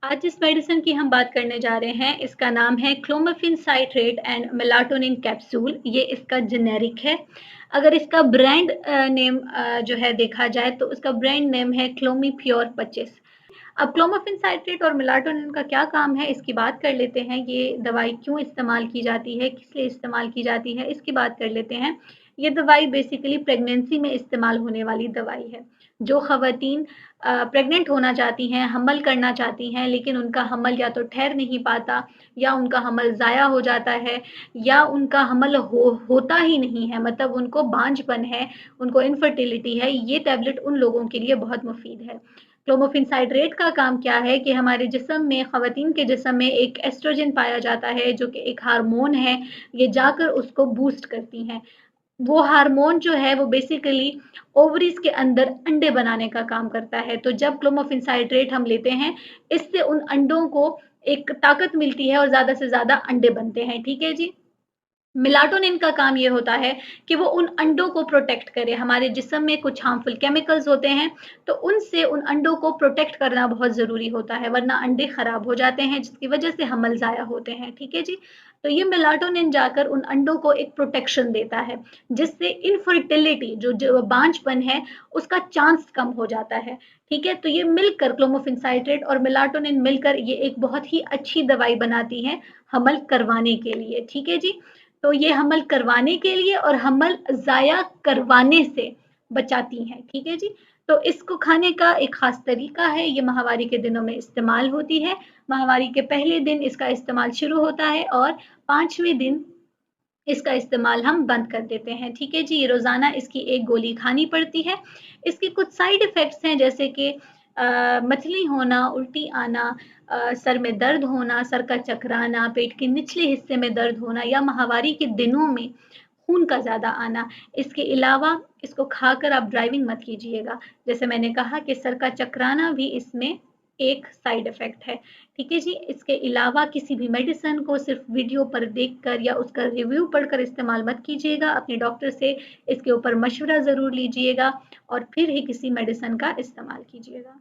आज जिस मेडिसिन की हम बात करने जा रहे हैं इसका नाम है clomiphene citrate and melatonin capsule. ये इसका जेनेरिक है। अगर इसका ब्रांड नेम जो है देखा जाए तो उसका ब्रांड नेम है क्लोमीप्योर 25। अब क्लोमिफेन साइट्रेट और मेलाटोनिन का क्या काम है इसकी बात कर लेते हैं। ये दवाई क्यों इस्तेमाल की जाती है, किस लिए इस्तेमाल की जाती है, इसकी बात कर लेते हैं। ये दवाई बेसिकली प्रेगनेंसी में इस्तेमाल होने वाली दवाई है। जो ख़वातीन प्रेग्नेंट होना चाहती हैं, हमल करना चाहती हैं, लेकिन उनका हमल या तो ठहर नहीं पाता या उनका हमल ज़ाया हो जाता है या उनका हमल होता ही नहीं है, मतलब उनको बांझपन है, उनको इनफर्टिलिटी है। ये टैबलेट उन लोगों के लिए बहुत मुफीद है। क्लोमिफेन साइट्रेट का काम क्या है कि हमारे जिस्म में, ख़वातीन के जिस्म में एक एस्ट्रोजन पाया जाता है जो कि एक हार्मोन है। ये जाकर उसको बूस्ट करती हैं। वो हार्मोन जो है वो बेसिकली ओवरीज के अंदर अंडे बनाने का काम करता है। तो जब क्लोमिफेन साइट्रेट हम लेते हैं, इससे उन अंडों को एक ताकत मिलती है और ज़्यादा से ज़्यादा अंडे बनते हैं। ठीक है जी। मेलाटोनिन का काम ये होता है कि वो उन अंडों को प्रोटेक्ट करे। हमारे जिस्म में कुछ हार्मफुल केमिकल्स होते हैं, तो उनसे उन अंडों को प्रोटेक्ट करना बहुत ज़रूरी होता है, वरना अंडे खराब हो जाते हैं जिसकी वजह से हमल ज़ाया होते हैं। ठीक है जी। तो ये मेलाटोनिन जाकर उन अंडों को एक प्रोटेक्शन देता है, जिससे इनफर्टिलिटी जो बांझपन है उसका चांस कम हो जाता है। ठीक है। तो ये मिलकर क्लोमिफेन साइट्रेट और मेलाटोनिन मिलकर ये एक बहुत ही अच्छी दवाई बनाती है हमल करवाने के लिए। ठीक है जी। तो ये हमल करवाने के लिए और हमल ज़ाया करवाने से बचाती हैं। ठीक है जी। तो इसको खाने का एक ख़ास तरीका है। ये माहवारी के दिनों में इस्तेमाल होती है। माहवारी के पहले दिन इसका इस्तेमाल शुरू होता है और 5वें दिन इसका इस्तेमाल हम बंद कर देते हैं। ठीक है जी। ये रोज़ाना इसकी एक गोली खानी पड़ती है। इसके कुछ साइड इफ़ेक्ट्स हैं, जैसे कि मचली होना, उल्टी आना, सर में दर्द होना, सर का चकराना, पेट के निचले हिस्से में दर्द होना या माहवारी के दिनों में खून का ज़्यादा आना। इसके अलावा इसको खाकर आप ड्राइविंग मत कीजिएगा। जैसे मैंने कहा कि सर का चकराना भी इसमें एक साइड इफ़ेक्ट है। ठीक है जी। इसके अलावा किसी भी मेडिसिन को सिर्फ वीडियो पर देखकर या उसका रिव्यू पढ़कर इस्तेमाल मत कीजिएगा। अपने डॉक्टर से इसके ऊपर मशवरा ज़रूर लीजिएगा और फिर ही किसी मेडिसिन का इस्तेमाल कीजिएगा।